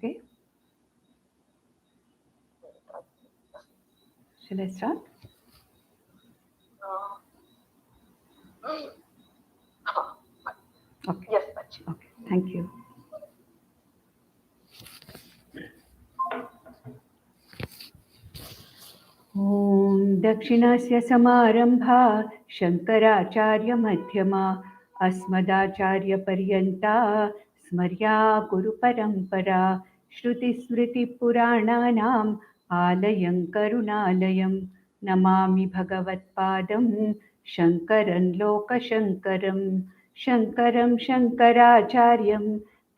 Okay. Shall I start? Okay. Yes, Pachi. Okay. Thank you. ॐ दक्षिणस्य समारम्भा शङ्कराचार्यमध्यमा अस्मदाचार्यपर्यन्ता स्मर्या गुरुपरम्परा श्रुतिस्मृतिपुराणानाम् आलयं करुणालयं नमामि भगवत्पादं शङ्करं लोकशङ्करं शङ्करं शङ्कराचार्यं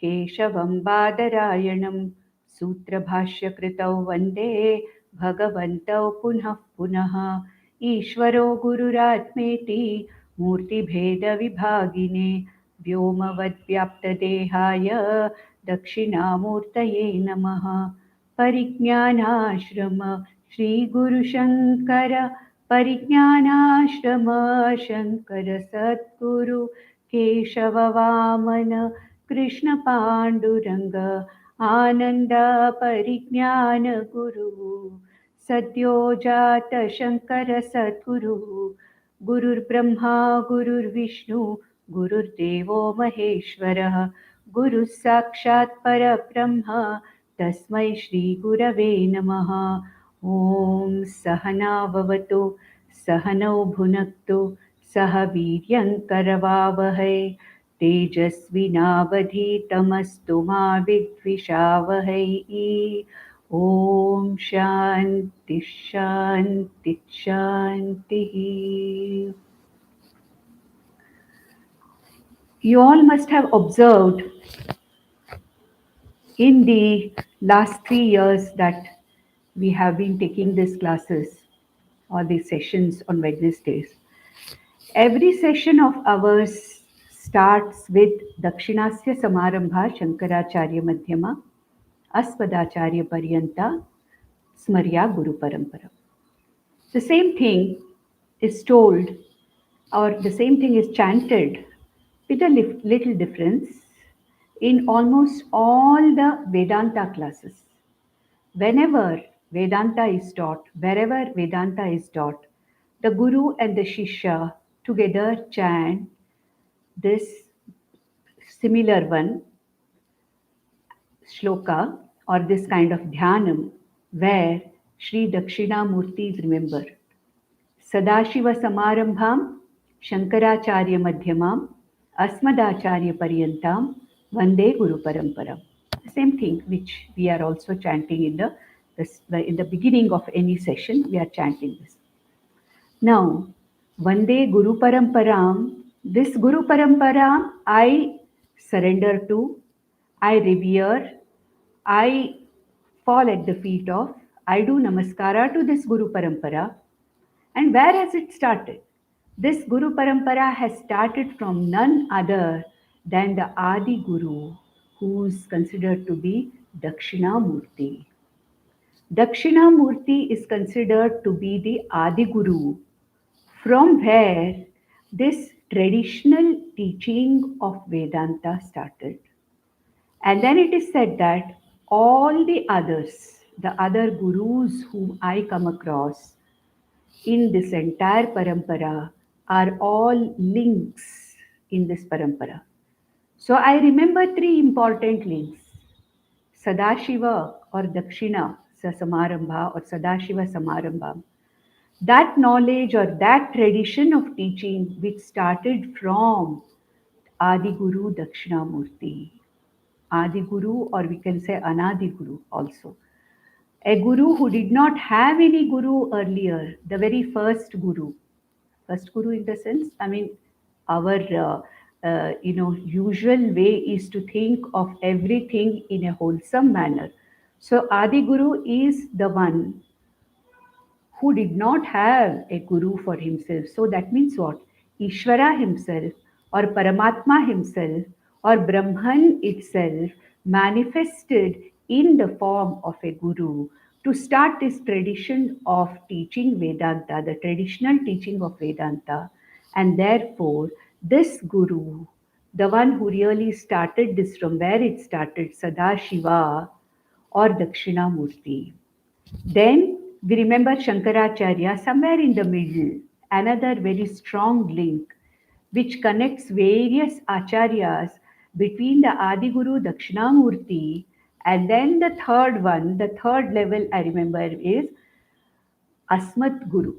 केशवं बादरायणं सूत्रभाष्यकृतौ वन्दे भगवन्तौ पुनः पुनः ईश्वरो गुरुरात्मेति मूर्तिभेदविभागिने व्योमवद्व्याप्तदेहाय दक्षिणामूर्तये नमः। परिज्ञानाश्रम श्रीगुरुशङ्कर परिज्ञानाश्रम शङ्कर सद्गुरु केशववामन कृष्णपाण्डुरङ्ग आनन्द परिज्ञान गुरु सद्यो जात शङ्कर सद्गुरु गुरुर्ब्रह्मा गुरुर्विष्णु गुरुर्देवो महेश्वरः गुरुः साक्षात् परब्रह्म तस्मै श्रीगुरवे नमः। ॐ सहना भवतु सहनौ भुनक्तु सह वीर्यङ्करवावहै तेजस्विनावधीतमस्तु मा विद्विषावहै। ॐ शान्ति शान्ति शान्तिः। You all must have observed in the last 3 years that we have been taking these classes or these sessions on Wednesdays. Every session of ours starts with Dakshinasya Samarambha Shankaracharya Madhyama Aspadacharya Paryanta Smarya Guru Parampara. The same thing is told or the same thing is chanted with a little difference in almost all the Vedanta classes. Whenever Vedanta is taught, wherever Vedanta is taught, the Guru and the Shishya together chant this similar one, shloka, or this kind of dhyanam, where Shri-Dakshinamurti is remembered. Sadashiva Samarambham Shankaracharya Madhyamam Asmadacharya Paryantam Vande Guru Parampara. The same thing which we are also chanting in the beginning of any session, we are chanting this. Now, Vande Guru Paramparam, this Guru Paramparam I surrender to, I revere, I fall at the feet of, I do namaskara to this Guru Parampara. And where has it started? This Guru Parampara has started from none other than the Adi Guru, who is considered to be Dakshinamurti. Dakshinamurti is considered to be the Adi Guru, from where this traditional teaching of Vedanta started. And then it is said that all the others, the other gurus whom I come across in this entire parampara are all links in this parampara. So I remember 3 important links. Sadashiva or Dakshina Samarambha or Sadashiva Samarambha. That knowledge or that tradition of teaching which started from Adi Guru Dakshinamurti. Adi Guru, or we can say Anadi Guru also. A guru who did not have any guru earlier, the very first guru. First guru in the sense, I mean, our usual way is to think of everything in a wholesome manner. So Adi Guru is the one who did not have a guru for himself. So that means what? Ishvara himself or Paramatma himself or Brahman itself manifested in the form of a guru to start this tradition of teaching Vedanta, the traditional teaching of Vedanta. And therefore, this guru, the one who really started this from where it started, Sadashiva, or Dakshinamurti. Then we remember Shankaracharya somewhere in the middle, another very strong link which connects various acharyas between the Adiguru Dakshinamurti, and then the third one, the third level I remember is Asmat Guru,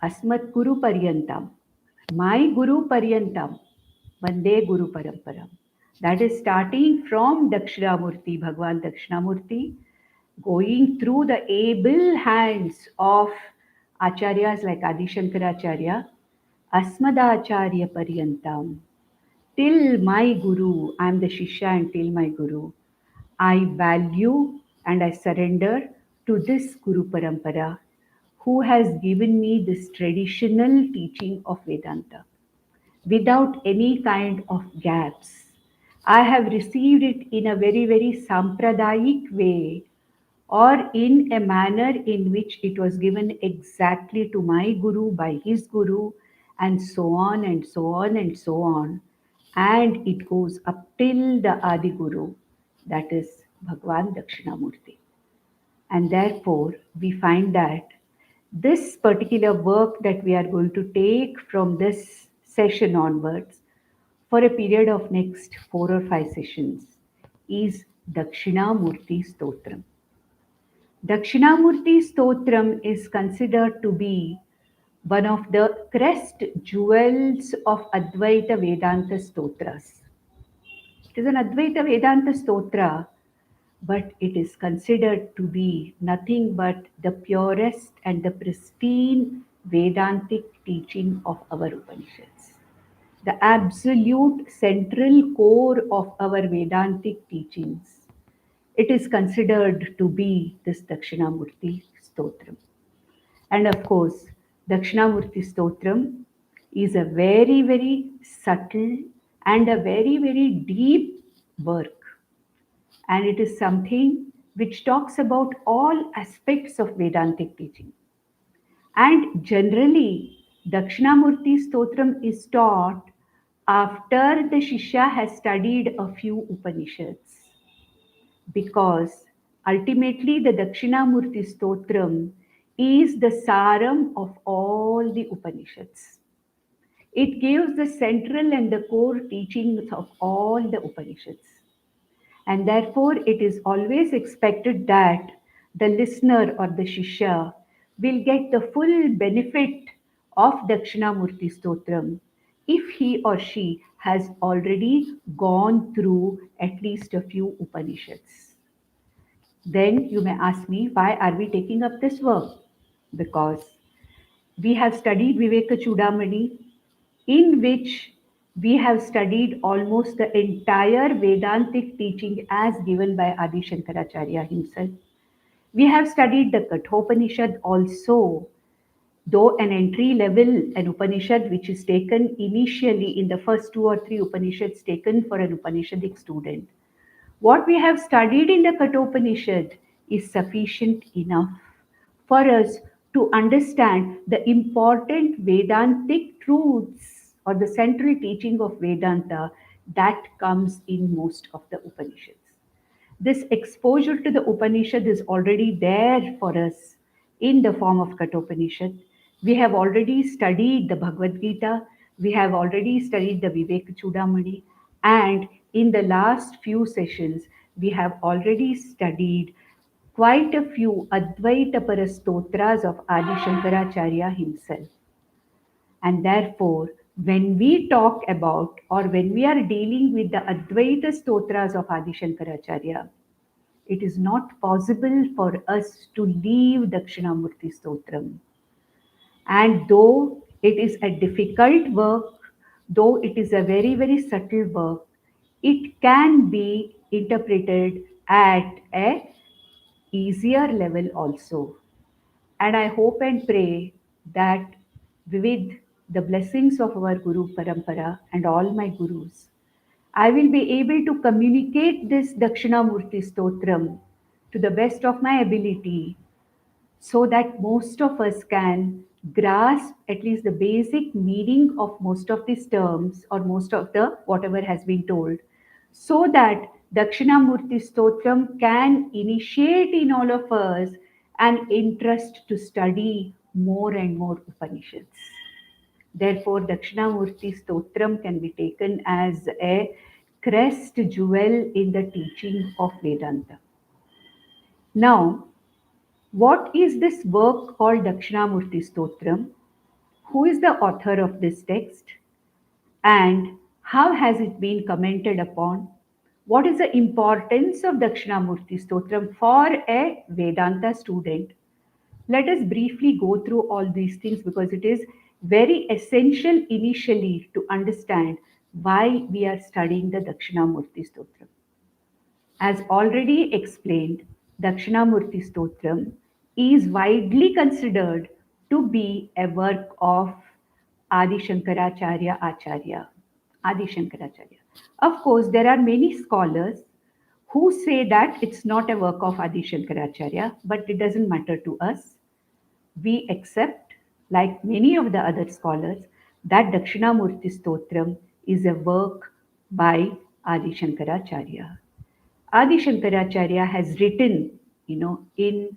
Asmat Guru Paryantam, my Guru Paryantam, Vande Guru Paramparam. That is starting from Dakshinamurti, Bhagwan Dakshinamurti, going through the able hands of acharyas like Adi Shankaracharya, Asmadacharya Paryantam, till my Guru, I am the Shishya and till my Guru, I value and I surrender to this Guru Parampara who has given me this traditional teaching of Vedanta without any kind of gaps. I have received it in a very, very sampradayic way or in a manner in which it was given exactly to my Guru by his Guru, and so on and so on and so on. And it goes up till the Adi Guru, that is Bhagwan Dakshinamurti. And therefore, we find that this particular work that we are going to take from this session onwards for a period of next 4 or 5 sessions is Dakshinamurti-stotram. Dakshinamurti-stotram is considered to be one of the crest jewels of Advaita Vedanta stotras. It is an Advaita Vedanta stotra, but it is considered to be nothing but the purest and the pristine Vedantic teaching of our Upanishads. The absolute central core of our Vedantic teachings. It is considered to be this Dakshinamurti Stotram. And of course, Dakshinamurti Stotram is a very, very subtle and a very, very deep work. And it is something which talks about all aspects of Vedantic teaching. And generally, Dakshinamurti Stotram is taught after the Shishya has studied a few Upanishads, because ultimately the Dakshinamurti Stotram is the saram of all the Upanishads. It gives the central and the core teachings of all the Upanishads. And therefore, it is always expected that the listener or the Shishya will get the full benefit of Dakshinamurti Stotram if he or she has already gone through at least a few Upanishads. Then you may ask me, why are we taking up this work? Because we have studied Viveka Chudamani, in which we have studied almost the entire Vedantic teaching as given by Adi Shankaracharya himself. We have studied the Kathopanishad also, though an entry level, an Upanishad which is taken initially in the first 2 or 3 Upanishads taken for an Upanishadic student. What we have studied in the Kathopanishad is sufficient enough for us to understand the important Vedantic truths or the central teaching of Vedanta that comes in most of the Upanishads. This exposure to the Upanishad is already there for us in the form of Kathopanishad. We have already studied the Bhagavad Gita, we have already studied the Viveka Chudamani, and in the last few sessions, we have already studied quite a few Advaita Parastotras of Adi Shankaracharya himself. And therefore, when we talk about or when we are dealing with the Advaita Stotras of Adi Shankaracharya, it is not possible for us to leave Dakshinamurti Stotram. And though it is a difficult work, though it is a very, very subtle work, it can be interpreted at a easier level also. And I hope and pray that with the blessings of our Guru Parampara and all my Gurus, I will be able to communicate this Dakshinamurti Stotram to the best of my ability so that most of us can grasp at least the basic meaning of most of these terms or most of the whatever has been told, so that Dakshinamurti-stotram can initiate in all of us an interest to study more and more Upanishads. Therefore, Dakshinamurti-stotram can be taken as a crest jewel in the teaching of Vedanta. Now, what is this work called Dakshinamurti-stotram? Who is the author of this text? And how has it been commented upon? What is the importance of Dakshinamurti-stotram for a Vedanta student? Let us briefly go through all these things because it is very essential initially to understand why we are studying the Dakshinamurti-stotram. As already explained, Dakshinamurti-stotram is widely considered to be a work of Adi Shankaracharya Acharya. Adi Shankaracharya. Of course, there are many scholars who say that it's not a work of Adi Shankaracharya, but it doesn't matter to us. We accept, like many of the other scholars, that Dakshinamurti-stotram is a work by Adi Shankaracharya. Adi Shankaracharya has written, in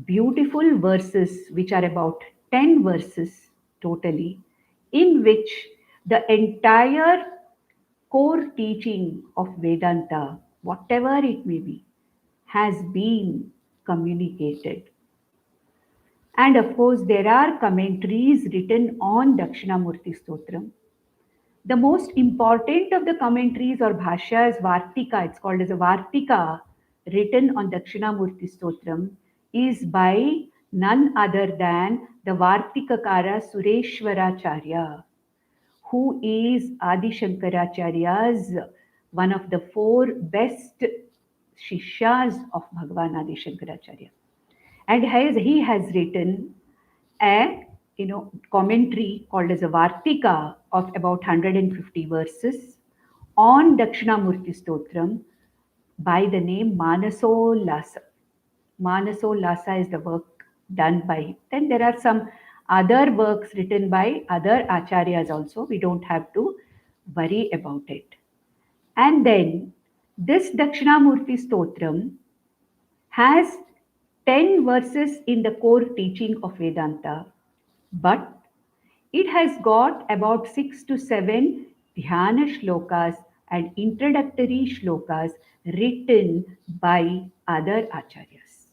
beautiful verses, which are about 10 verses totally, in which the entire core teaching of Vedanta, whatever it may be, has been communicated. And of course, there are commentaries written on Dakshinamurti Stotram. The most important of the commentaries or bhashya is Vartika. It's called as a Vartika, written on Dakshinamurti Stotram, is by none other than the Vartikakara Sureshwaracharya, who is Adi Shankaracharya's one of the four best shishyas of Bhagavan Adi Shankaracharya. And he has written a commentary called as a Vartika of about 150 verses on Dakshinamurti Stotram by the name Manasollasa. Manasollasa is the work done by him. Then there are some other works written by other acharyas also. We don't have to worry about it. And then this Dakshinamurti Stotram has 10 verses in the core teaching of Vedanta, but it has got about 6 to 7 dhyana shlokas and introductory shlokas written by other acharyas.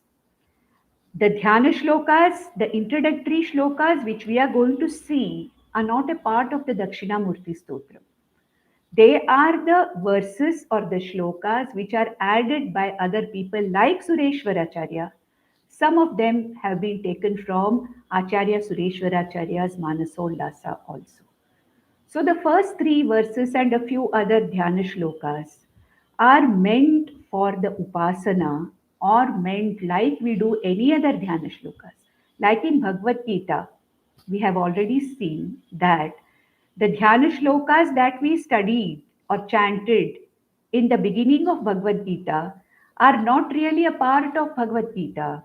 The dhyana shlokas, the introductory shlokas, which we are going to see, are not a part of the Dakshinamurti Stotram. They are the verses or the shlokas which are added by other people like Sureshwaracharya. Some of them have been taken from Acharya Sureshwaracharya's Manasollasa also. So the first three verses and a few other dhyana shlokas are meant for the upasana or meant like we do any other dhyana shlokas. Like in Bhagavad Gita, we have already seen that the dhyana shlokas that we studied or chanted in the beginning of Bhagavad Gita are not really a part of Bhagavad Gita.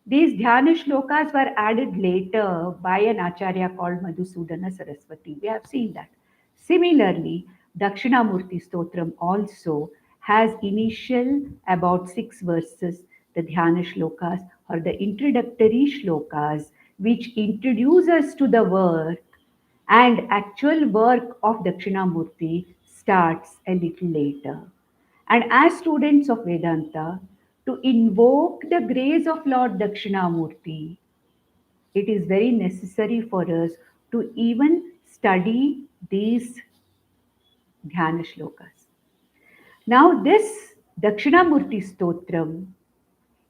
These dhyana shlokas were added later by an acharya called Madhusudana Saraswati. We have seen that. Similarly, Dakshinamurti Stotram also has initial about 6 verses, the dhyana shlokas or the introductory shlokas, which introduce us to the work, and actual work of Dakshinamurti starts a little later. And as students of Vedanta, to invoke the grace of Lord Dakshinamurti, it is very necessary for us to even study these dhyana shlokas. Now, this Dakshinamurti Stotram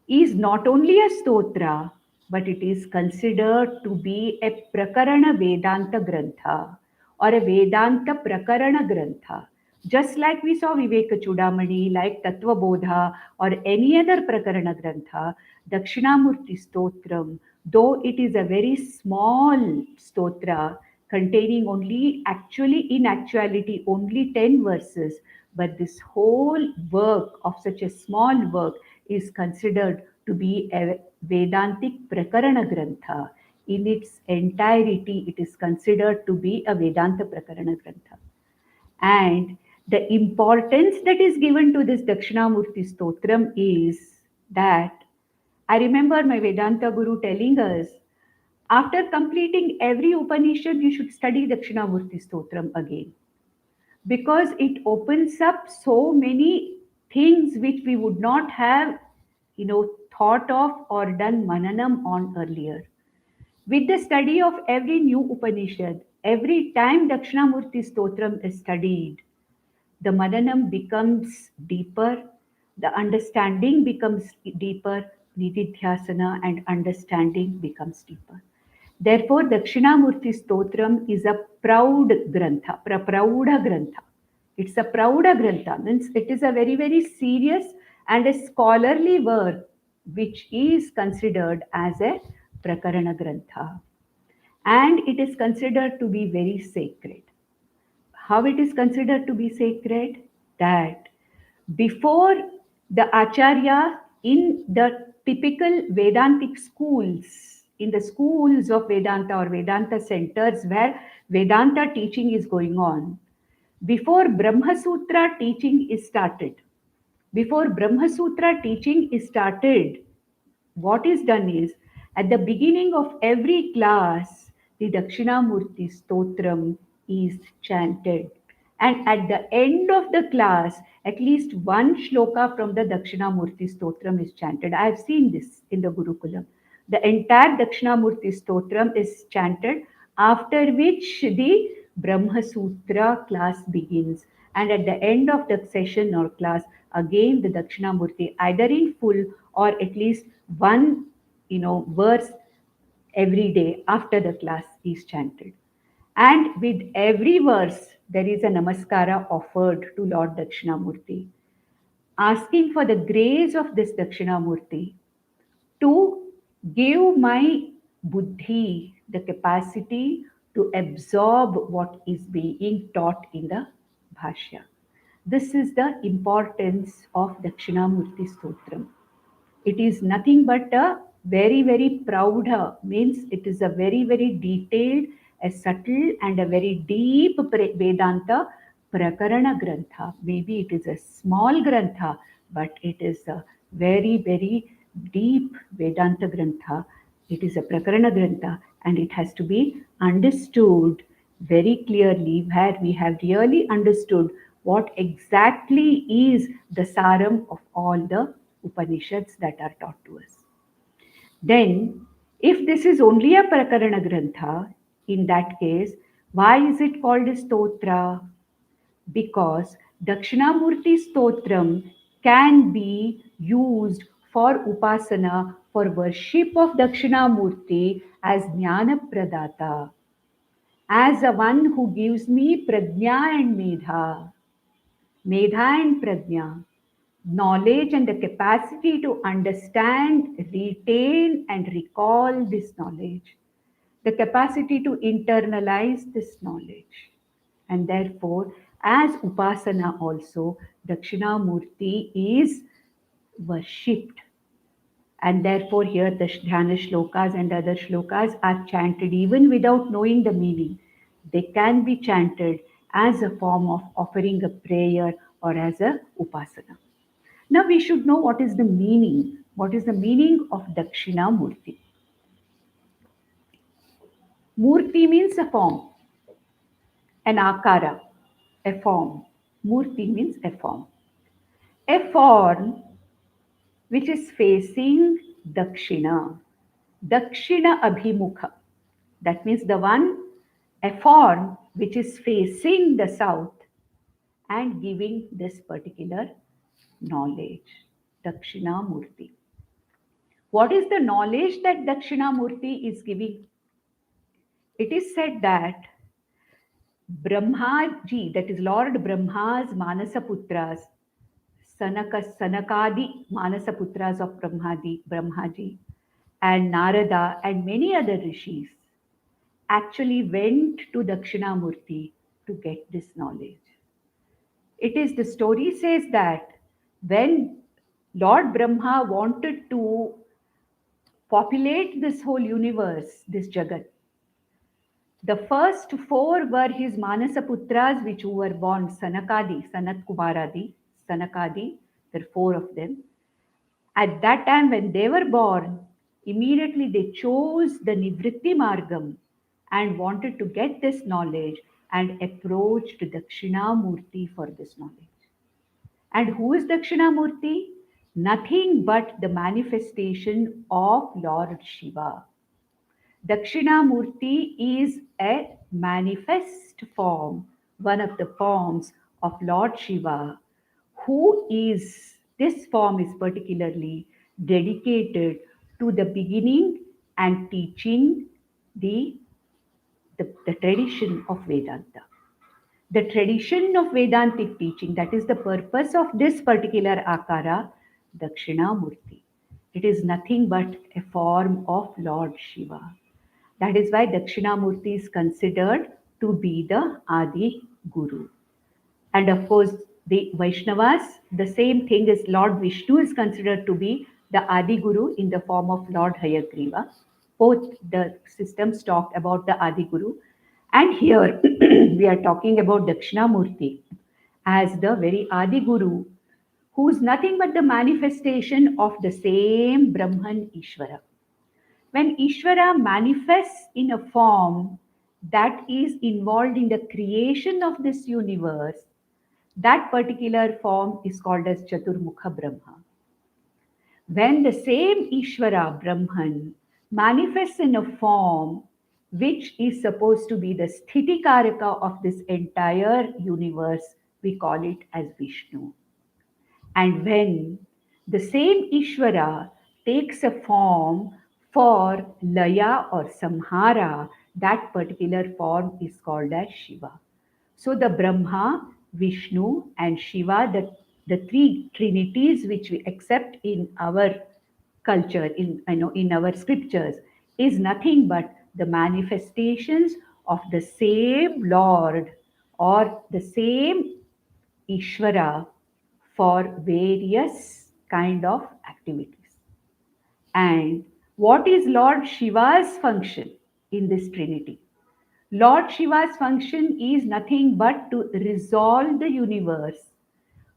is not only a stotra, but it is considered to be a Prakarana Vedanta Grantha or a Vedanta Prakarana Grantha. Just like we saw Viveka Chudamani, like Tattva Bodha or any other Prakarana Grantha, Dakshinamurti Stotram, though it is a very small stotra containing only in actuality only 10 verses, but this whole work of such a small work is considered to be a Vedantic Prakarana Grantha. In its entirety, it is considered to be a Vedanta Prakarana Grantha. And The importance that is given to this Dakshinamurti-stotram is that I remember my Vedanta Guru telling us, after completing every Upanishad, you should study Dakshinamurti-stotram again, because it opens up so many things which we would not have, thought of or done mananam on earlier. With the study of every new Upanishad, every time Dakshinamurti Stotram is studied, the Madanam becomes deeper, the understanding becomes deeper, Nididhyasana and understanding becomes deeper. Therefore, Dakshinamurti Stotram is a proud grantha, prauda grantha. It's a prauda grantha, means it is a very, very serious and a scholarly work which is considered as a prakarana grantha. And it is considered to be very sacred. How it is considered to be sacred? That before the Acharya in the typical Vedantic schools, in the schools of Vedanta or Vedanta centers where Vedanta teaching is going on, before Brahma Sutra teaching is started, before Brahma Sutra teaching is started, what is done is, at the beginning of every class, the Dakshinamurti Stotram is chanted. And at the end of the class, at least one shloka from the Dakshinamurti Stotram is chanted. I have seen this in the Gurukulam. The entire Dakshinamurti Stotram is chanted, after which the Brahma Sutra class begins. And at the end of the session or class, again the Dakshinamurti, either in full or at least one verse every day after the class is chanted. And with every verse, there is a namaskara offered to Lord Dakshinamurti, asking for the grace of this Dakshinamurti to give my buddhi the capacity to absorb what is being taught in the bhashya. This is the importance of Dakshinamurti Stotram. It is nothing but a very, very proud, means it is a very, very detailed, a subtle, and a very deep Vedanta Prakarana Grantha. Maybe it is a small Grantha, but it is a very, very deep Vedanta Grantha. It is a Prakarana Grantha, and it has to be understood very clearly, where we have really understood what exactly is the saram of all the Upanishads that are taught to us. Then, if this is only a Prakarana Grantha, in that case, why is it called a Stotra? Because Dakshinamurti Stotram can be used for Upasana, for worship of Dakshinamurti as Jnana Pradata, as a one who gives me Prajna and Medha, Medha and Prajna, knowledge and the capacity to understand, retain, and recall this knowledge, the capacity to internalize this knowledge. And therefore, as Upasana also, Dakshinamurti is worshipped. And therefore, here the Dhyana shlokas and other shlokas are chanted even without knowing the meaning. They can be chanted as a form of offering a prayer or as a upasana. Now we should know what is the meaning. What is the meaning of Dakshinamurti? Murti means a form, an akara, a form. Murti means a form. A form which is facing Dakshina. Dakshina Abhimukha. That means the one, a form which is facing the south and giving this particular knowledge. Dakshinamurti. What is the knowledge that Dakshinamurti is giving? It is said that Brahmaji, that is Lord Brahma's Manasaputras, Sanakadi Manasaputras of Brahmaji, and Narada and many other rishis actually went to Dakshinamurti to get this knowledge. It is, the story says that when Lord Brahma wanted to populate this whole universe, this Jagat, The first four were his Manasaputras, which were born Sanakadi, Sanat Kumaradi, Sanakadi. There are four of them. At that time, when they were born, immediately they chose the Nivritti Margam and wanted to get this knowledge and approached Dakshinamurti for this knowledge. And who is Dakshinamurti? Nothing but the manifestation of Lord Shiva. Dakshinamurti is a manifest form, one of the forms of Lord Shiva, who is, this form is particularly dedicated to the beginning and teaching the, the tradition of Vedanta. The tradition of Vedantic teaching, that is the purpose of this particular akara, Dakshinamurti. It is nothing but a form of Lord Shiva. That is why Dakshinamurti is considered to be the Adi Guru. And of course, the Vaishnavas, the same thing as Lord Vishnu is considered to be the Adi Guru in the form of Lord Hayagriva. Both the systems talked about the Adi Guru. And here we are talking about Dakshinamurti as the very Adi Guru, who is nothing but the manifestation of the same Brahman Ishvara. When Ishvara manifests in a form that is involved in the creation of this universe, that particular form is called as Chaturmukha Brahma. When the same Ishvara Brahman manifests in a form which is supposed to be the Sthitikaraka of this entire universe, we call it as Vishnu. And when the same Ishvara takes a form for Laya or Samhara, that particular form is called as Shiva. So the Brahma, Vishnu, and Shiva, the three trinities which we accept in our culture, in our scriptures, is nothing but the manifestations of the same Lord or the same Ishvara for various kind of activities. And what is Lord Shiva's function in this Trinity? Lord Shiva's function is nothing but to resolve the universe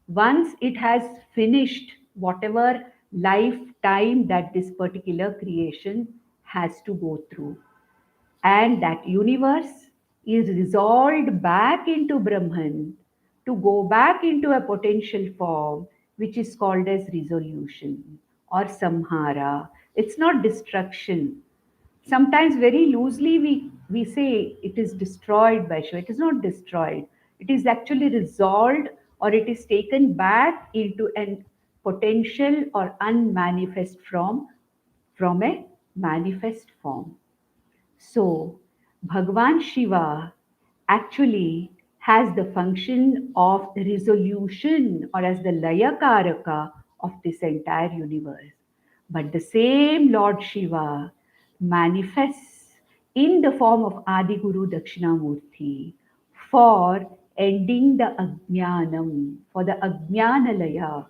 once it has finished whatever lifetime that this particular creation has to go through. And that universe is resolved back into Brahman to go back into a potential form which is called as resolution or samhara. It's not destruction. Sometimes very loosely we say it is destroyed by Shiva. It is not destroyed. It is actually resolved or it is taken back into an potential or unmanifest form from a manifest form. So, Bhagwan Shiva actually has the function of resolution or as the Layakaraka of this entire universe. But the same Lord Shiva manifests in the form of Adi Guru Dakshinamurti for ending the Ajnanam, for the Ajnana Laya,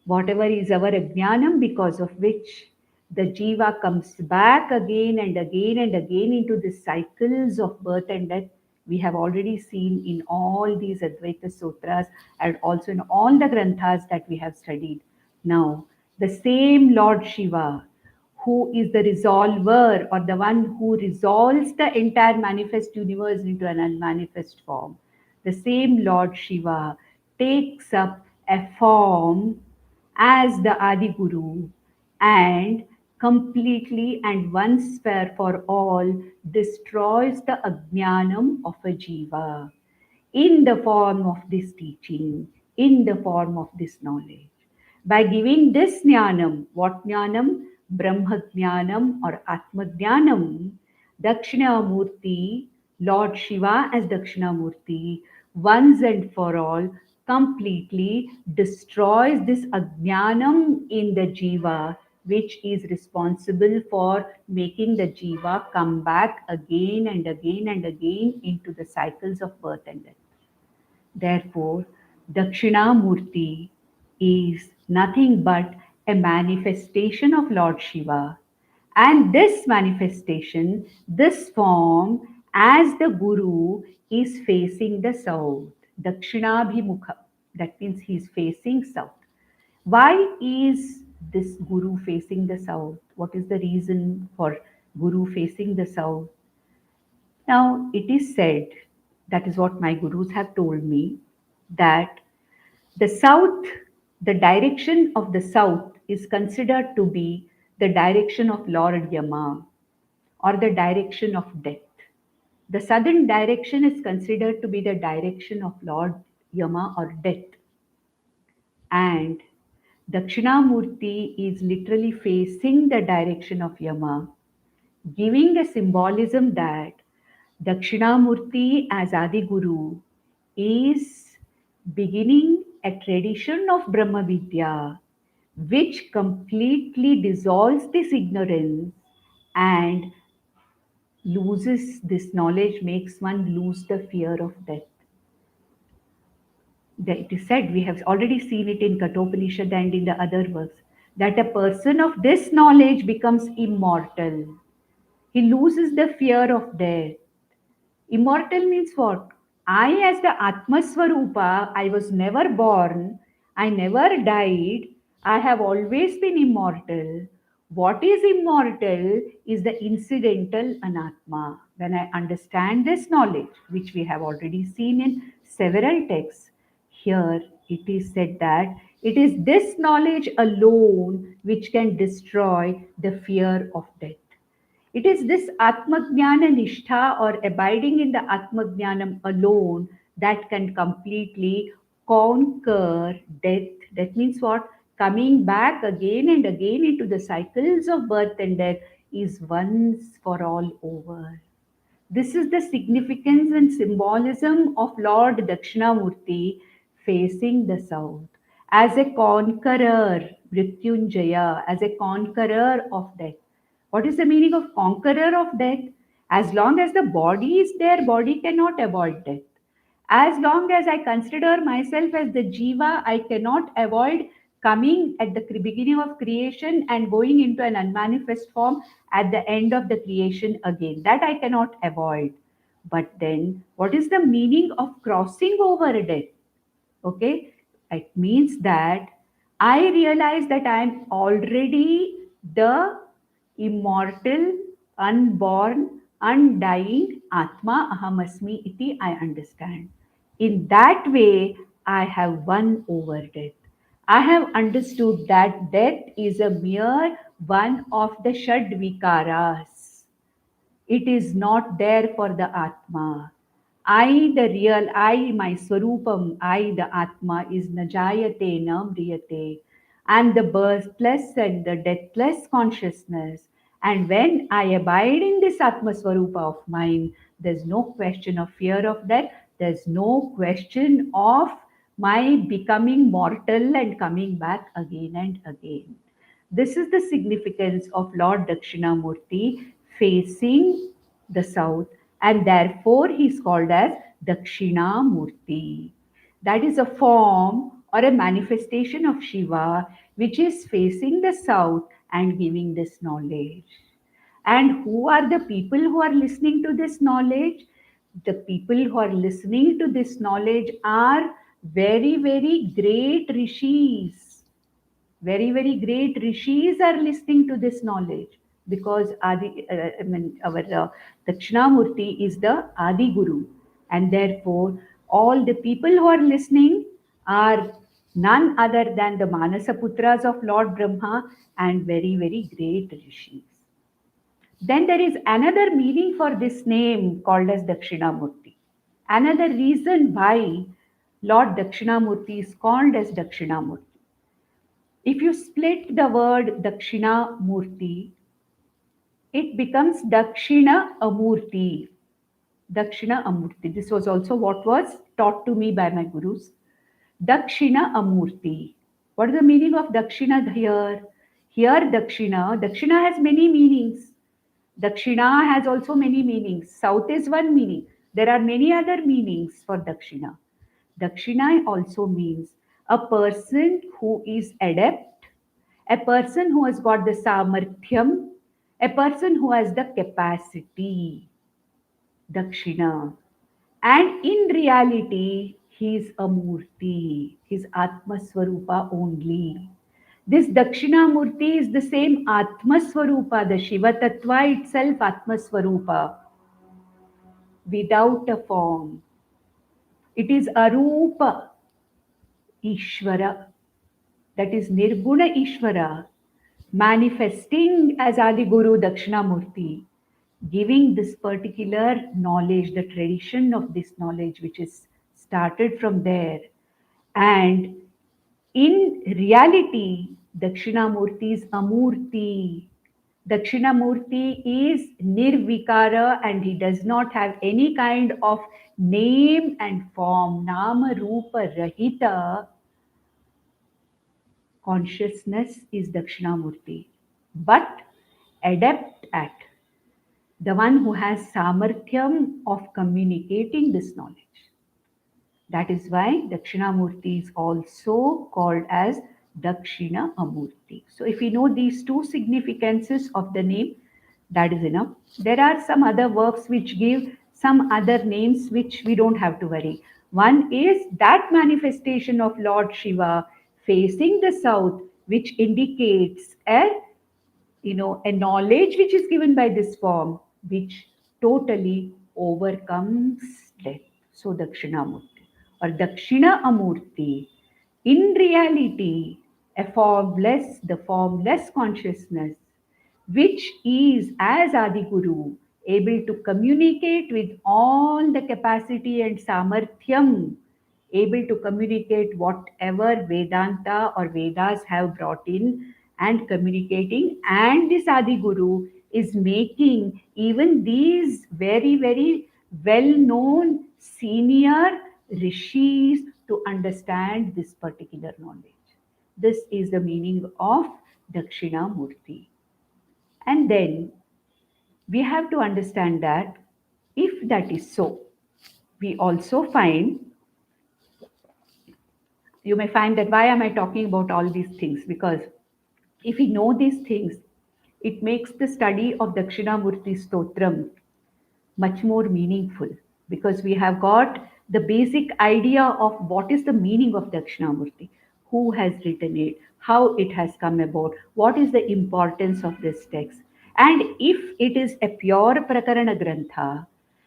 whatever is our ajnanam, because of which the jiva comes back again and again and again into the cycles of birth and death. We have already seen in all these Advaita Sutras and also in all the granthas that we have studied. Now, the same Lord Shiva, who is the resolver or the one who resolves the entire manifest universe into an unmanifest form, the same Lord Shiva takes up a form as the Adi Guru and completely and once for all destroys the ajnanam of a jiva in the form of this teaching, in the form of this knowledge. By giving this jnanam, what jnanam? Brahma jnanam or Atma jnanam, Dakshinamurti, Lord Shiva as Dakshinamurti, once and for all, completely destroys this ajnanam in the jiva, which is responsible for making the jiva come back again and again and again into the cycles of birth and death. Therefore, Dakshinamurti is nothing but a manifestation of Lord Shiva. And this manifestation, this form, as the guru is facing the south, Dakshinabhimukha. That means he is facing south. Why is this guru facing the south? What is the reason for guru facing the south? Now, it is said, that is what my gurus have told me, that the south, the direction of the south is considered to be the direction of Lord Yama or the direction of death. The southern direction is considered to be the direction of Lord Yama or death. And Dakshinamurti is literally facing the direction of Yama, giving a symbolism that Dakshinamurti as Adi Guru is beginning a tradition of Brahma Vidya which completely dissolves this ignorance and loses this knowledge, makes one lose the fear of death. It is said, we have already seen it in Kathopanishad and in the other works, that a person of this knowledge becomes immortal. He loses the fear of death. Immortal means what? I, as the Atma Swarupa, I was never born, I never died, I have always been immortal. What is immortal is the incidental anatma. When I understand this knowledge, which we have already seen in several texts, here it is said that it is this knowledge alone which can destroy the fear of death. It is this Atmajnana Nishtha or abiding in the Atmajnanam alone that can completely conquer death. That means what? Coming back again and again into the cycles of birth and death is once for all over. This is the significance and symbolism of Lord Dakshinamurti facing the south as a conqueror, Mrityunjaya, as a conqueror of death. What is the meaning of conqueror of death? As long as the body is there, body cannot avoid death. As long as I consider myself as the Jiva, I cannot avoid coming at the beginning of creation and going into an unmanifest form at the end of the creation again. That I cannot avoid. But then, what is the meaning of crossing over death? Okay, it means that I realize that I am already the immortal, unborn, undying Atma Ahamasmi iti I understand. In that way, I have won over death. I have understood that death is a mere one of the Shad Vikaras. It is not there for the Atma. I, the real I, my Swarupam, I, the Atma, is Najayate Namriyate. And the birthless and the deathless consciousness. And when I abide in this Atma Swarupa of mine, there's no question of fear of death. There's no question of my becoming mortal and coming back again and again. This is the significance of Lord Dakshinamurti facing the south, and therefore he is called as Dakshinamurti. That is a form or a manifestation of Shiva which is facing the south and giving this knowledge. And who are the people who are listening to this knowledge? The people who are listening to this knowledge are very, very great rishis. Very, very great rishis are listening to this knowledge because our Dakshinamurti is the Adi Guru, and therefore all the people who are listening are none other than the Manasa Putras of Lord Brahma and very, very great rishis. Then there is another meaning for this name called as Dakshinamurti. Another reason why Lord Dakshinamurti is called as Dakshinamurti. If you split the word Dakshinamurti, it becomes Dakshina Amurti. Dakshina Amurti. This was also what was taught to me by my gurus. Dakshina Amurti. What is the meaning of Dakshina here? Here, Dakshina has many meanings. Dakshina has also many meanings. South is one meaning. There are many other meanings for Dakshina. Dakshina also means a person who is adept, a person who has got the samarthyam, a person who has the capacity. Dakshina. And in reality, he is a Murti, his Atma Swarupa only. This Dakshinamurti is the same Atma Swarupa, the Shiva Tattva itself, Atma Swarupa, without a form. It is Arupa Ishvara, that is Nirguna Ishvara, manifesting as Adi Guru Dakshinamurti, giving this particular knowledge, the tradition of this knowledge, which is started from there. And in reality, Dakshinamurti is Amurti. Dakshinamurti is Nirvikara and he does not have any kind of name and form. Nama Rupa Rahita consciousness is Dakshinamurti. But adept at the one who has samarthyam of communicating this knowledge. That is why Dakshinamurti is also called as Dakshina Amurti. So if we know these two significances of the name, that is enough. There are some other works which give some other names which we don't have to worry. One is that manifestation of Lord Shiva facing the south, which indicates a knowledge which is given by this form, which totally overcomes death. So Dakshinamurti or Dakshina Amurti, in reality, the formless consciousness, which is as Adi Guru, able to communicate with all the capacity and samarthyam, able to communicate whatever Vedanta or Vedas have brought in and communicating. And this Adi Guru is making even these very, very well known senior rishis to understand this particular knowledge. This is the meaning of Dakshinamurti. And then we have to understand that if that is so, we also find, you may find that why am I talking about all these things? Because if we know these things, it makes the study of Dakshinamurti-stotram much more meaningful because we have got the basic idea of what is the meaning of Dakshinamurti, who has written it, how it has come about, what is the importance of this text. And if it is a pure Prakarana Grantha,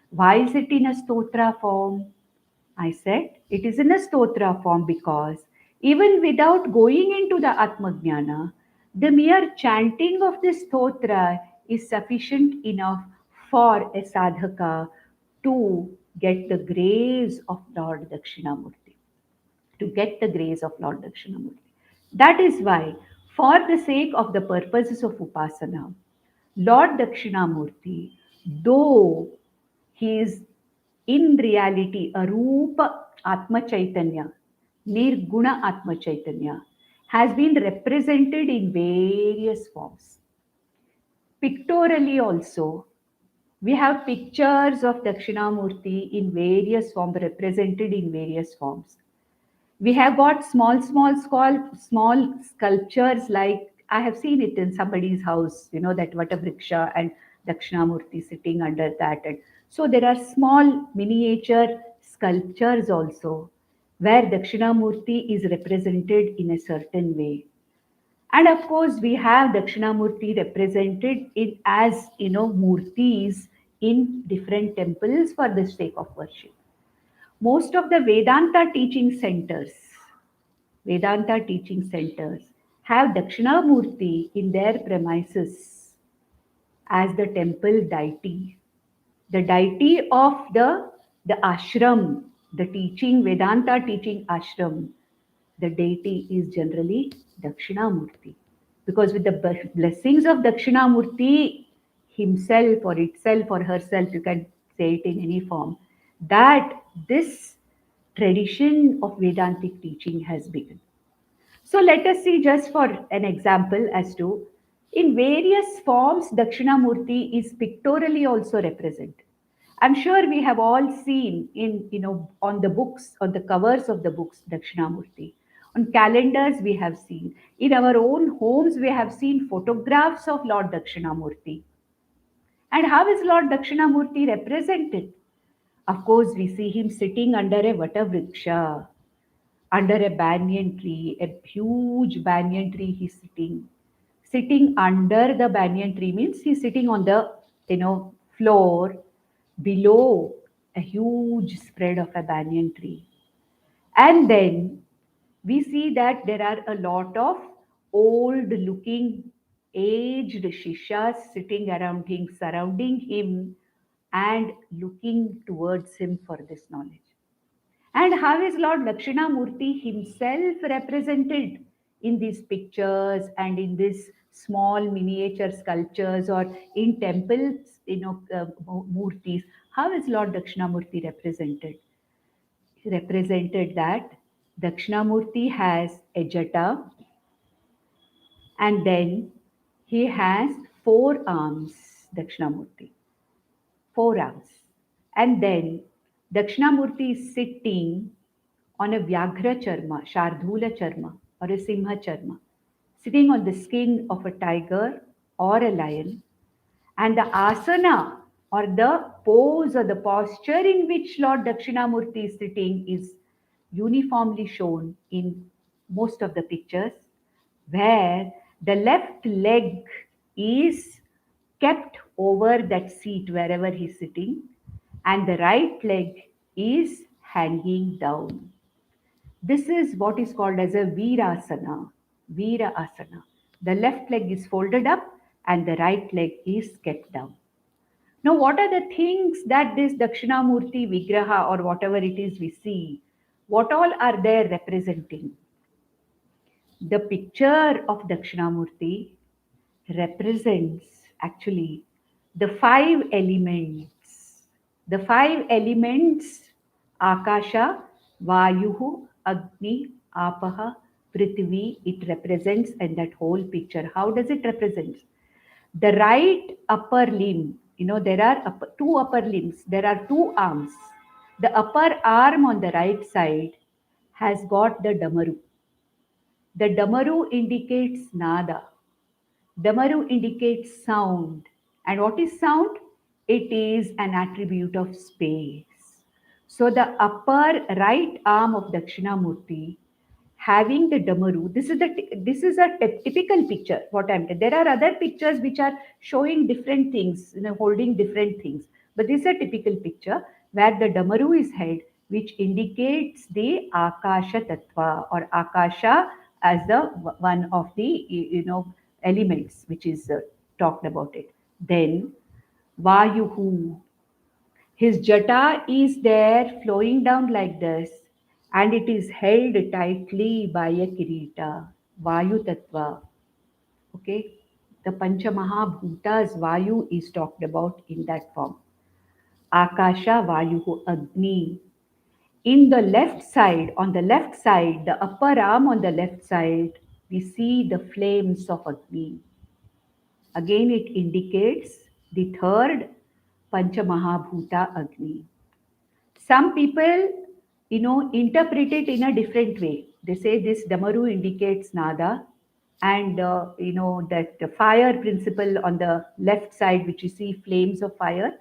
why is it in a stotra form? I said it is in a stotra form because even without going into the Atmajnana, the mere chanting of the stotra is sufficient enough for a sadhaka to get the grace of Lord Dakshinamurti, to get the grace of Lord Dakshinamurti. That is why, for the sake of the purposes of Upasana, Lord Dakshinamurti, though he is in reality a Rupa Atma Chaitanya, Nirguna Atma Chaitanya, has been represented in various forms. Pictorially also, we have pictures of Dakshinamurti in various forms, represented in various forms. We have got small sculptures like I have seen it in somebody's house, that Vatavriksha and Dakshinamurti sitting under that. And so there are small miniature sculptures also where Dakshinamurti is represented in a certain way. And of course, we have Dakshinamurti represented in as murtis in different temples for the sake of worship. Most of the Vedanta teaching centers have Dakshinamurti in their premises as the temple deity. The deity of the ashram, the teaching, Vedanta teaching ashram, the deity is generally Dakshinamurti. Because with the blessings of Dakshinamurti himself or itself or herself, you can say it in any form, that this tradition of Vedantic teaching has begun. So let us see just for an example as to in various forms Dakshinamurti is pictorially also represented. I'm sure we have all seen in on the books, on the covers of the books, Dakshinamurti. On calendars we have seen. In our own homes we have seen photographs of Lord Dakshinamurti. And how is Lord Dakshinamurti represented? Of course, we see him sitting under a Vatavriksha, under a banyan tree, a huge banyan tree he's sitting. Sitting under the banyan tree means he's sitting on the, floor below a huge spread of a banyan tree. And then we see that there are a lot of old looking, aged shishas sitting around him, surrounding him, and looking towards him for this knowledge. And how is Lord Dakshinamurti himself represented in these pictures and in these small miniature sculptures or in temples, murtis? How is Lord Dakshinamurti represented? He represented that Dakshinamurti has a jata, and then he has four arms, Dakshinamurti, four arms. And then Dakshinamurti is sitting on a Vyaghra Charma, Shardhula Charma, or a Simha Charma, sitting on the skin of a tiger or a lion. And the asana or the pose or the posture in which Lord Dakshinamurti is sitting is uniformly shown in most of the pictures, where the left leg is kept over that seat wherever he's sitting, and the right leg is hanging down. This is what is called as a Virasana. Virasana. The left leg is folded up and the right leg is kept down. Now, what are the things that this Dakshinamurti Vigraha or whatever it is we see, what all are there representing? The picture of Dakshinamurti represents actually the five elements. The five elements Akasha, Vayuhu, Agni, Apaha, Prithvi, it represents in that whole picture. How does it represent? The right upper limb, there are two upper limbs, there are two arms. The upper arm on the right side has got the Damaru. The Damaru indicates Nada. Damaru indicates sound. And what is sound? It is an attribute of space. So the upper right arm of Dakshinamurti having the Damaru, this is a typical picture. There are other pictures which are showing different things, holding different things. But this is a typical picture where the Damaru is held, which indicates the Akasha Tattva or Akasha as the one of the elements which is talked about it. Then Vayuhu, his jata is there flowing down like this, and it is held tightly by a kirita, Vayu Tattva. Okay, the Panchamahabhutas Vayu is talked about in that form. Akasha Vayuhu Agni. In the left side, on the left side, the upper arm on the left side, we see the flames of Agni. Again, it indicates the third Panchamahabhuta Agni. Some people, interpret it in a different way. They say this Damaru indicates Nada, and that the fire principle on the left side, which you see flames of fire,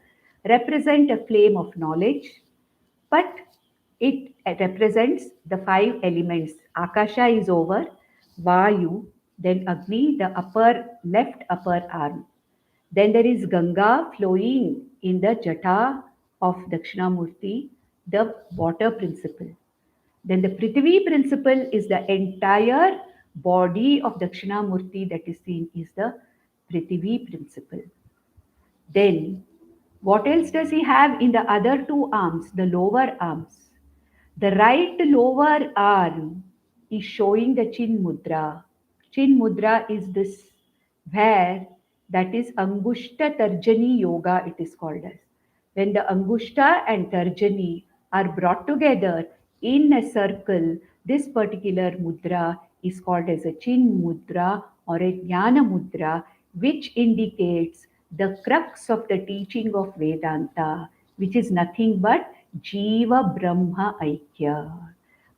represent a flame of knowledge, but it represents the five elements. Akasha is over, Vayu, then Agni, the upper left upper arm. Then there is Ganga flowing in the jata of Dakshinamurti, the water principle. Then the Prithvi principle is the entire body of Dakshinamurti that is seen is the Prithvi principle. Then what else does he have in the other two arms, the lower arms? The right lower arm is showing the Chin Mudra. Chin Mudra is this where that is Angushta Tarjani Yoga, it is called as. When the Angushta and Tarjani are brought together in a circle, this particular mudra is called as a Chin Mudra or a Jnana Mudra, which indicates the crux of the teaching of Vedanta, which is nothing but Jiva Brahma Aikya.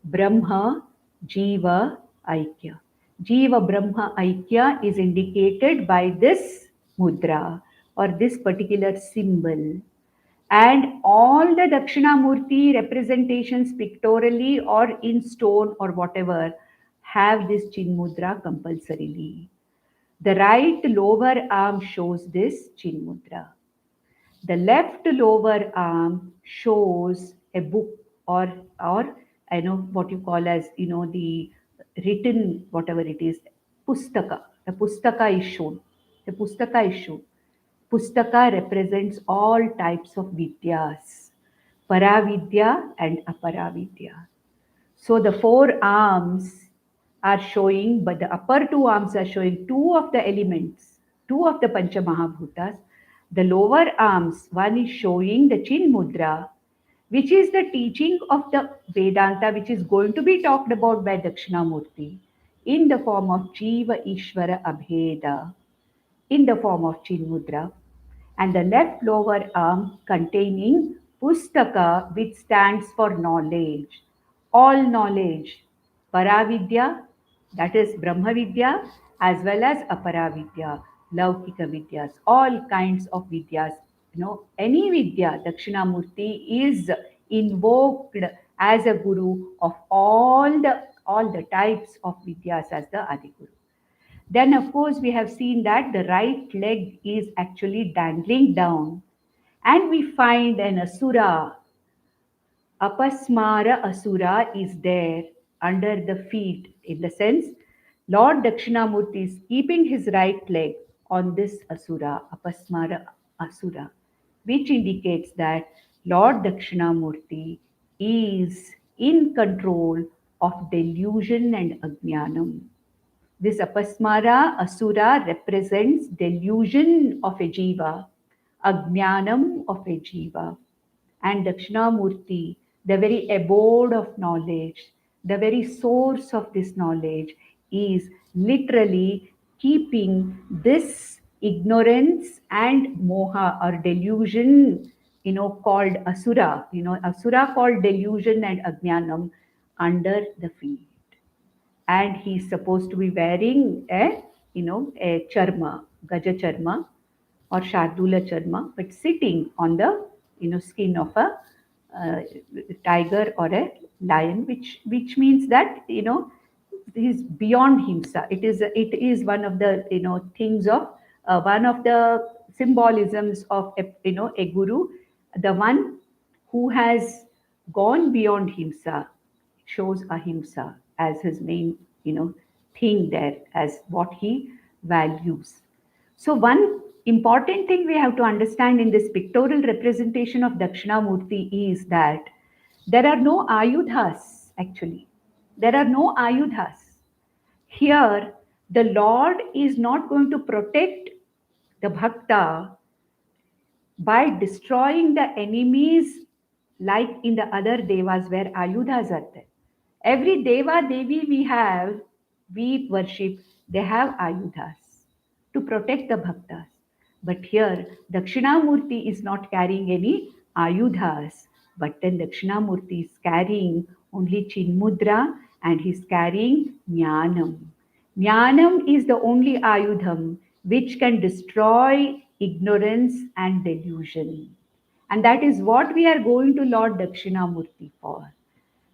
Brahma Jiva Aikya. Jiva Brahma Aikya is indicated by this mudra. or this particular symbol. And all the Dakshinamurti representations pictorially or in stone or whatever have this Chinmudra compulsorily. The right lower arm shows this Chinmudra. The left lower arm shows a book, or I know what you call as the written whatever it is, pustaka. The pustaka is shown. The pustaka is shown. Pustaka represents all types of vidyas, paravidya and aparavidya. So the four arms are showing, but the upper two arms are showing two of the elements, two of the Pancha Mahabhutas. The lower arms, one is showing the Chin Mudra, which is the teaching of the Vedanta, which is going to be talked about by Dakshinamurti in the form of Jiva Ishvara Abheda, in the form of Chin Mudra, and the left lower arm containing Pustaka, which stands for knowledge, all knowledge, Paravidya, that is Brahma Vidya, as well as Aparavidya, Laukika Vidyas, all kinds of Vidyas. Any Vidya, Dakshinamurti is invoked as a guru of all the types of Vidyas as the Adiguru. Then, of course, we have seen that the right leg is actually dangling down, and we find an Asura, Apasmara Asura is there under the feet. In the sense, Lord Dakshinamurti is keeping his right leg on this Asura, Apasmara Asura, which indicates that Lord Dakshinamurti is in control of delusion and ajnanam. This apasmara asura represents delusion of a jiva, ajnanam of a jiva. And Dakshinamurti, the very abode of knowledge, the very source of this knowledge, is literally keeping this ignorance and moha or delusion, called asura, asura called delusion and ajnanam under the feet. And he's supposed to be wearing a charma, gaja charma or shardula charma, but sitting on the skin of a uh, tiger or a lion, which means that he's beyond himsa. It is one of the things of one of the symbolisms of a guru, the one who has gone beyond himsa, shows ahimsa as his main thing there, as what he values. So one important thing we have to understand in this pictorial representation of Dakshinamurti is that there are no ayudhas actually. There are no ayudhas. Here, the Lord is not going to protect the bhakta by destroying the enemies like in the other devas where ayudhas are there. Every deva devi we worship, they have ayudhas to protect the bhaktas. But here, Dakshinamurti is not carrying any ayudhas, but then Dakshinamurti is carrying only Chinmudra and he's carrying Jnanam. Jnanam is the only ayudham which can destroy ignorance and delusion. And that is what we are going to Lord Dakshinamurti for.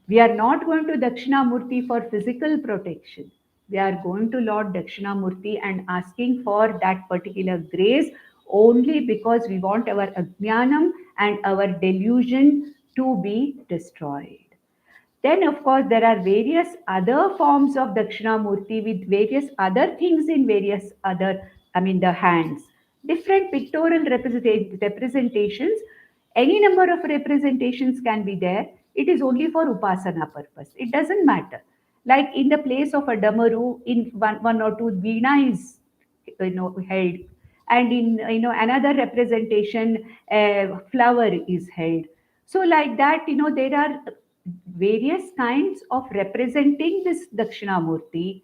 We are not going to Dakshinamurti for physical protection. We are going to Lord Dakshinamurti and asking for that particular grace only because we want our ajnanam and our delusion to be destroyed. Then, of course, there are various other forms of Dakshinamurti with various other things in various other, the hands. Different pictorial representations. Any number of representations can be there. It is only for Upasana purpose. It doesn't matter. Like in the place of a Damaru, in one or two, Veena is held, and in another representation, a flower is held. So like that, there are various kinds of representing this Dakshinamurti,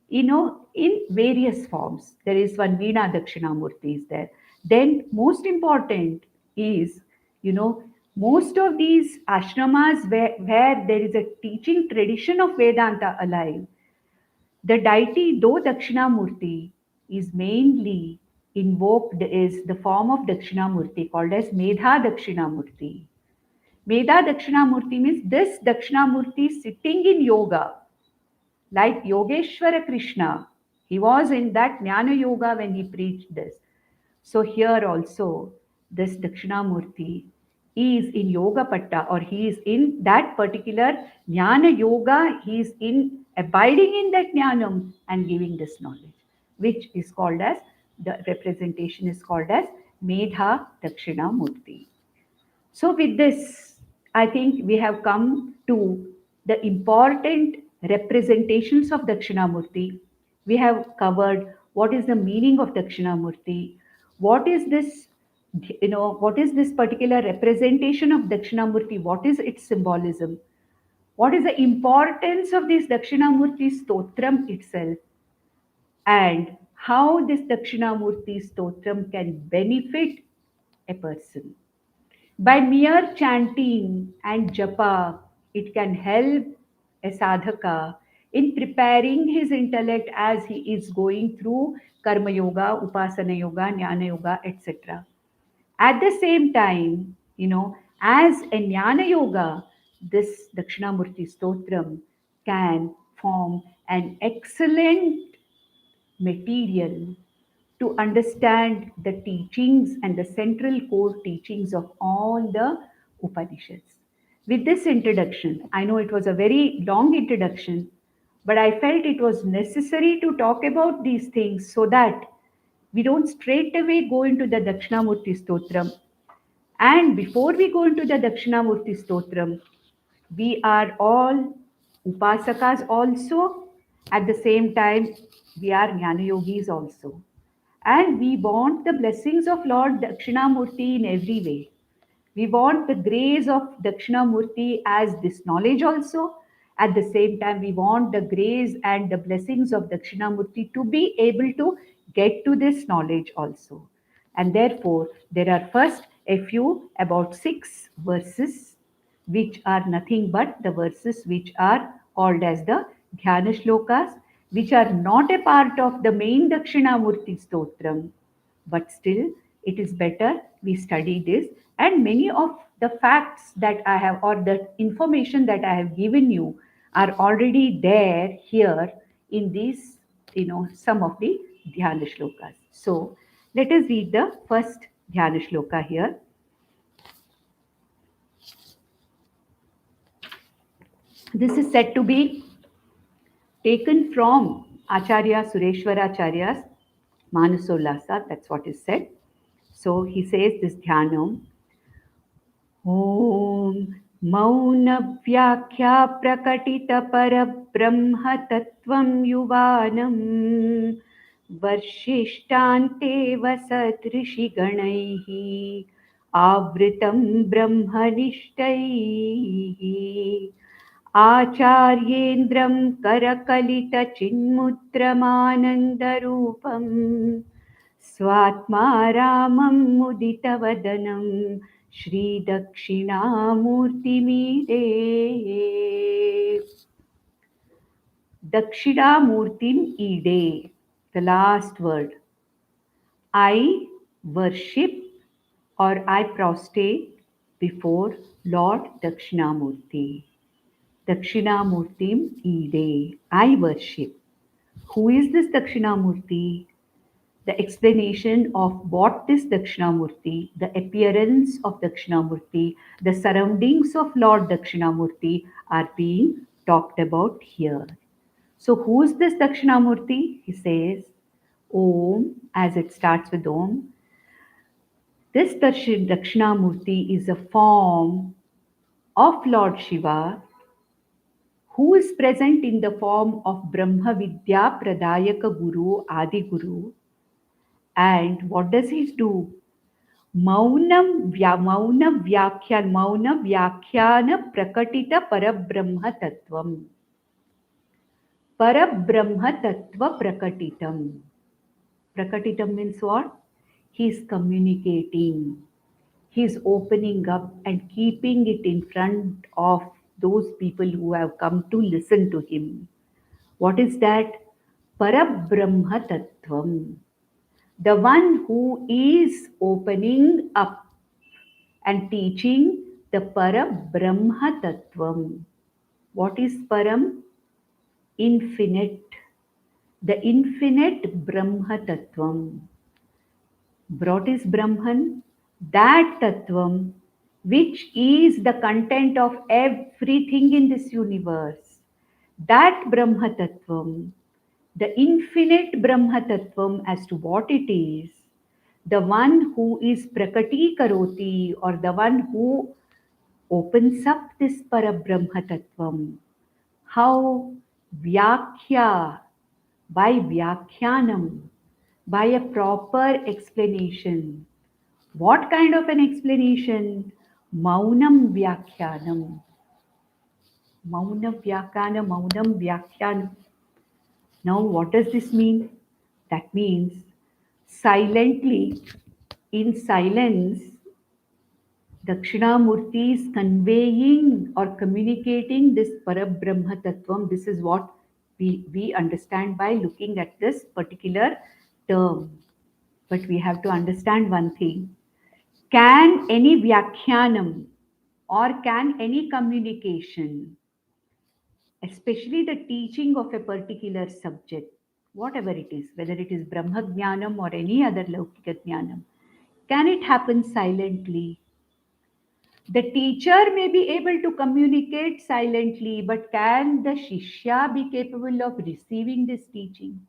in various forms. There is one Veena Dakshinamurti is there. Then most important is, most of these ashramas where there is a teaching tradition of Vedanta alive, the deity, though Dakshinamurti, is mainly invoked is the form of Dakshinamurti called as Medha Dakshinamurti. Medha Dakshinamurti means this Dakshinamurti sitting in yoga, like Yogeshwara Krishna. He was in that Jnana Yoga when he preached this. So here also, this Dakshinamurti is in Yoga Patta, or he is in that particular Jnana Yoga, he is in abiding in that Jnanam and giving this knowledge, which is called as, the representation is called as Medha Dakshinamurti. So, with this, I think we have come to the important representations of Dakshinamurti. We have covered what is the meaning of Dakshinamurti, what is this, what is this particular representation of Dakshinamurti, what is its symbolism, what is the importance of this Dakshinamurti-stotram itself, and how this Dakshinamurti-stotram can benefit a person. By mere chanting and japa, it can help a sadhaka in preparing his intellect as he is going through karma yoga, upasana yoga, jnana yoga, etc. At the same time, as a jnana yoga, this Dakshinamurti Stotram can form an excellent material to understand the teachings and the central core teachings of all the Upanishads. With this introduction, I know it was a very long introduction, but I felt it was necessary to talk about these things so that we don't straight away go into the Dakshinamurti Stotram. And before we go into the Dakshinamurti Stotram, we are all Upasakas also. At the same time, we are Jnana Yogis also. And we want the blessings of Lord Dakshinamurti in every way. We want the grace of Dakshinamurti as this knowledge also. At the same time, we want the grace and the blessings of Dakshinamurti to be able to get to this knowledge also. And therefore, there are first a few, about 6 verses, which are nothing but the verses which are called as the Dhyana shlokas, which are not a part of the main Dakshinamurti stotram, but still it is better we study this. And many of the facts that I have, or the information that I have given you, are already there here in these, some of the Dhyana shlokas. So let us read the first Dhyana shloka here. This is said to be taken from Acharya Sureshwara Acharya's Manasollasa, that's what is said. So he says this Dhyanam, Om Maunavyakhya Prakatita Parabrahma Tattvam Yuvanam Varshishthante Vasat Rishi Ganaihi Avritam Brahmanishtai आचार्येन्द्रं करकलितचिन्मुद्रमानन्दरूपं स्वात्मा रामं मुदितवदनं श्रीदक्षिणामूर्तिमीडे. Dakshinamurtim ide, the last word. I worship or I prostrate before Lord Dakshinamurti. Dakshinamurtim ide, I worship. Who is this Dakshinamurti? The explanation of what is Dakshinamurti, the appearance of Dakshinamurti, the surroundings of Lord Dakshinamurti are being talked about here. So, who is this Dakshinamurti? He says, Om, as it starts with Om. This Dakshinamurti is a form of Lord Shiva, who is present in the form of Brahma Vidya Pradayaka Guru, Adi Guru. And what does he do? Mauna Vyakhyana Prakatita Parabrahma Tattvam. Parabrahma Tattva Prakatitam. Prakatitam means what? He is communicating. He is opening up and keeping it in front of those people who have come to listen to him. What is that? Parabrahma Tattvam. the one who is opening up and teaching the Parabrahma Tattvam. What is Param? Infinite. The infinite Brahma Tattvam. What is Brahman? That Tattvam which is the content of everything in this universe. That Brahma Tattvam, the infinite Brahma Tattvam as to what it is, the one who is Prakati Karoti, or the one who opens up this Parabrahma Tattvam. How? Vyakhya, by Vyakhyanam, by a proper explanation. What kind of an explanation? Maunam Vyakhyanam. Maunam Vyakhyanam. Now, what does this mean? That means silently, in silence, Dakshinamurti is conveying or communicating this Parabrahma Tattvam. This is what we understand by looking at this particular term. But we have to understand one thing. Can any Vyakhyanam or can any communication, especially the teaching of a particular subject, whatever it is, whether it is Brahma Jnanam or any other Laukika Jnanam, can it happen silently? The teacher may be able to communicate silently, but can the Shishya be capable of receiving this teaching?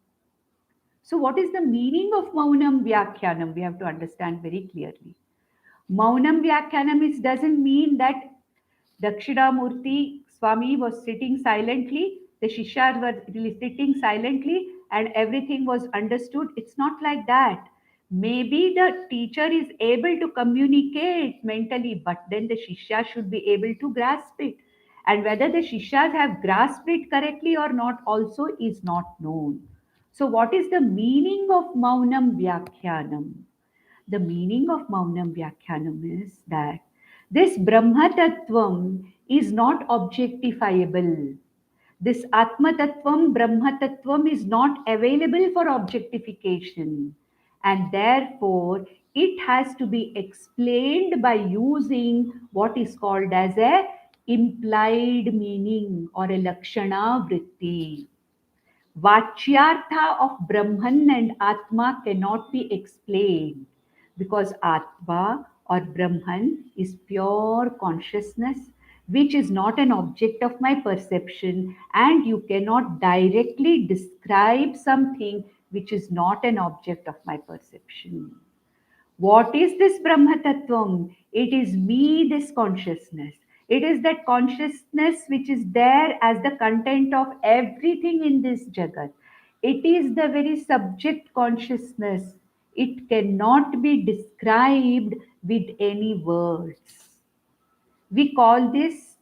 So, what is the meaning of Maunam Vyakhyanam? We have to understand very clearly. Maunam Vyakhyanam doesn't mean that Dakshinamurti Swami was sitting silently, the Shishyas were sitting silently, and everything was understood. It's not like that. Maybe the teacher is able to communicate mentally, but then the Shishya should be able to grasp it. And whether the Shishyas have grasped it correctly or not also is not known. So, what is the meaning of Maunam Vyakhyanam? The meaning of Maunam Vyakhyanam is that this Brahma Tattvam is not objectifiable. This Atma Tattvam, Brahma Tattvam is not available for objectification. And therefore, it has to be explained by using what is called as a implied meaning or a Lakshana Vritti. Vachyartha of Brahman and Atma cannot be explained because Atma or Brahman is pure consciousness which is not an object of my perception, and you cannot directly describe something which is not an object of my perception. What is this Brahma Tattvam? It is me, this consciousness. It is that consciousness which is there as the content of everything in this Jagat. It is the very subject consciousness. It cannot be described with any words. We call this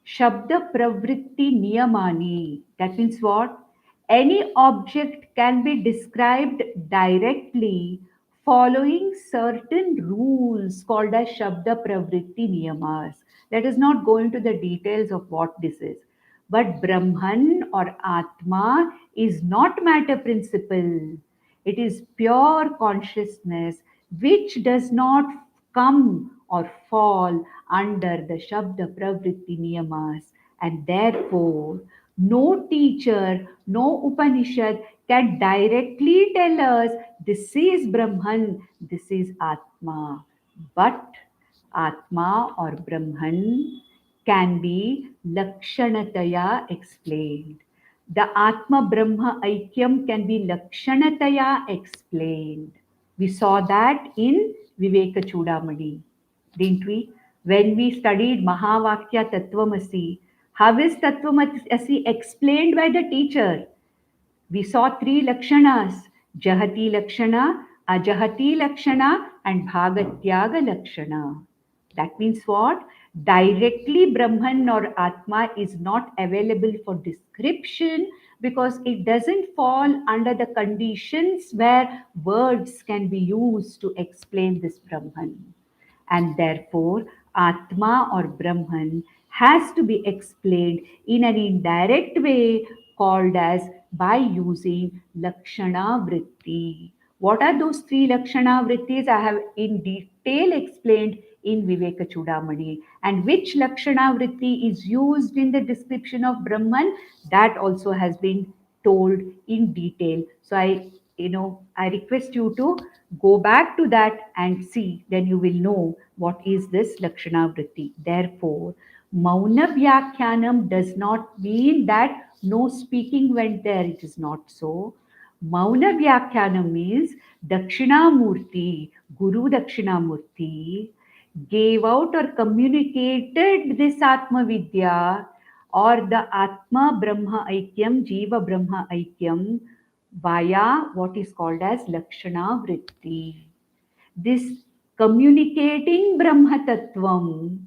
Shabda Pravritti Niyamani. That means what? Any object can be described directly following certain rules called as Shabda Pravritti Niyamas. Let us not go into the details of what this is. But Brahman or Atma is not matter principle. It is pure consciousness which does not come or fall under the Shabda Pravritti Niyamas, and therefore no teacher, no Upanishad can directly tell us this is Brahman, this is Atma. But Atma or Brahman can be Lakshanataya explained. The Atma Brahma Aikyam can be Lakshanataya explained. We saw that in Viveka Chudamani, didn't we? When we studied Mahavakya Tattvamasi, how is Tattvamasi explained by the teacher? We saw three Lakshanas: Jahati Lakshana, Ajahati Lakshana, and Bhagatyaga Lakshana. That means what? Directly Brahman or Atma is not available for description because it doesn't fall under the conditions where words can be used to explain this Brahman. And therefore, Atma or Brahman has to be explained in an indirect way called as by using Lakshana Vritti. What are those three Lakshana Vrittis? I have in detail explained in Viveka Chudamani. And which Lakshana Vritti is used in the description of Brahman, that also has been told in detail. So I request you to go back to that and see, then you will know what is this Lakshana Vritti. Therefore, Mauna Vyakhyanam does not mean that no speaking went there. It is not so. Mauna Vyakhyanam means Dakshinamurti, Guru Dakshinamurti, gave out or communicated this Atma Vidya or the Atma Brahma Aikyam, Jiva Brahma Aikyam via what is called as Lakshana Vritti. This communicating Brahma Tattvam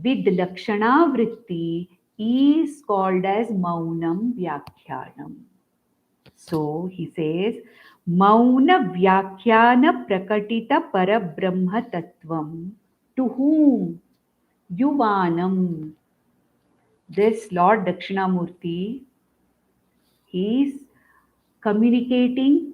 with Lakshana Vritti is called as Maunam Vyakhyanam. So he says, Mauna Vyakhyana Prakatita Parabrahma Tattvam. To whom? Yuvanam. This Lord Dakshinamurti, he is communicating,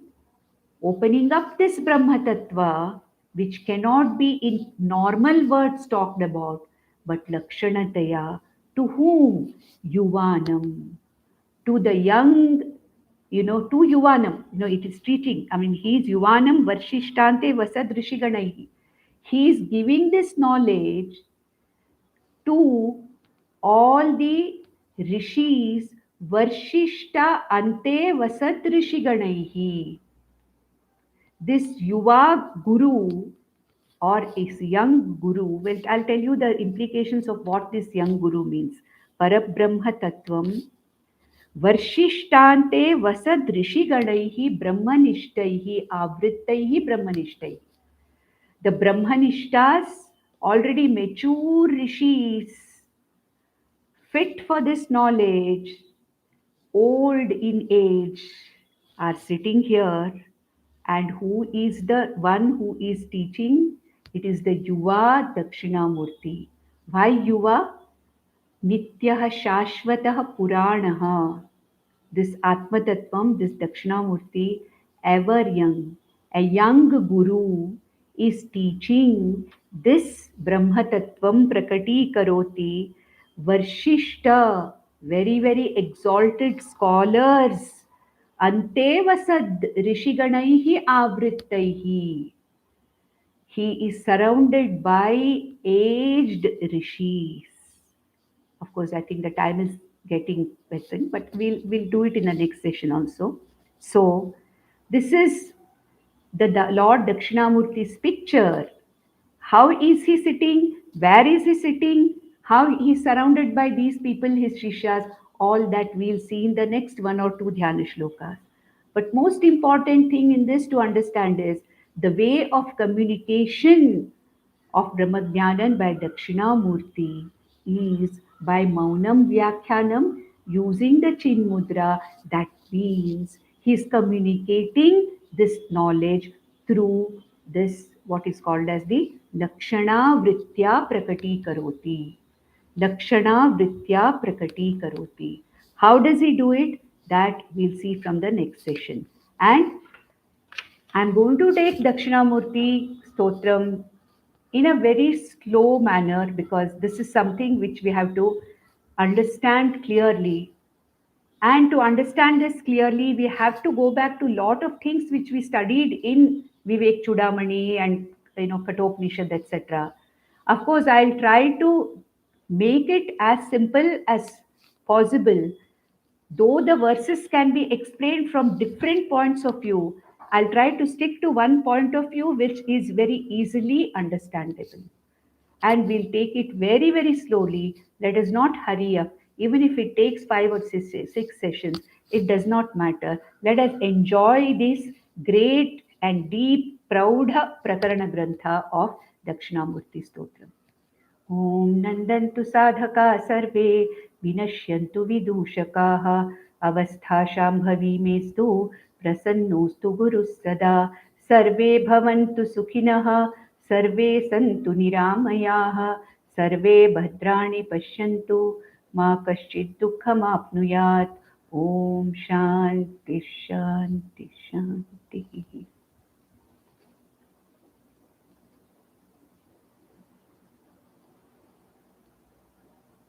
opening up this Brahma Tattva, which cannot be in normal words talked about, but Lakshanataya. To whom? Yuvanam. To the young, to Yuvanam, it is teaching. I mean, he is Yuvanam Varshishtante Vasad Rishiganaihi. He is giving this knowledge to all the rishis, Varshishta Ante Vasat Rishiganaihi. This Yuva Guru or is young Guru, well, I'll tell you the implications of what this young Guru means. Parabrahma Tattvam वर्षिष्टान्ते वसद ऋषिगणैः ब्रह्मनिष्ठैः आवृत्तैः ब्रह्मनिष्ठैः. The Brahmanishtas, already mature rishis, fit for this knowledge, old in age, are sitting here. And who is the one who is teaching? It is the Yuva Dakshinamurti. Why Yuva? Nityah Shashvatah Puranah. This Atma Tattvam, this Dakshinamurti, ever young, a young Guru is teaching this Brahma Tattvam Prakati Karoti, Varshishta, very, very exalted scholars, Antevasad Rishiganaihi Avrittaihi. He is surrounded by aged rishis. Of course, I think the time is getting present, but we'll do it in the next session also. So this is the Lord Dakshinamurti's picture. How is he sitting? Where is he sitting? How he is surrounded by these people, his shishas, all that we'll see in the next one or two dhyana shlokas. But most important thing in this to understand is the way of communication of Brahmajnanan by Dakshinamurti is by Maunam Vyakhyanam using the Chin Mudra. That means he is communicating this knowledge through this what is called as the Lakshana Vritya Prakati Karoti. Lakshana Vritya Prakati Karoti. How does he do it? That we'll see from the next session. And I'm going to take Dakshinamurti-stotram in a very slow manner because this is something which we have to understand clearly. And to understand this clearly, we have to go back to a lot of things which we studied in Vivek Chudamani and Katopnishad, etc. Of course, I'll try to make it as simple as possible. Though the verses can be explained from different points of view, I'll try to stick to one point of view which is very easily understandable. And we'll take it very, very slowly. Let us not hurry up. Even if it takes 5 or 6 sessions, it does not matter. Let us enjoy this great and deep, Praudha Prakarana Grantha of Dakshinamurti-stotram. ॐ नन्दन्तु साधका सर्वे विनश्यन्तु विदूषकाः अवस्थाशाम्भवी मेस्तु प्रसन्नोऽस्तु गुरुः सदा सर्वे भवन्तु सुखिनः सर्वे सन्तु निरामयाः सर्वे भद्राणि पश्यन्तु मा कश्चित् दुःखमाप्नुयात् ॐ शान्ति शान्ति शान्तिः.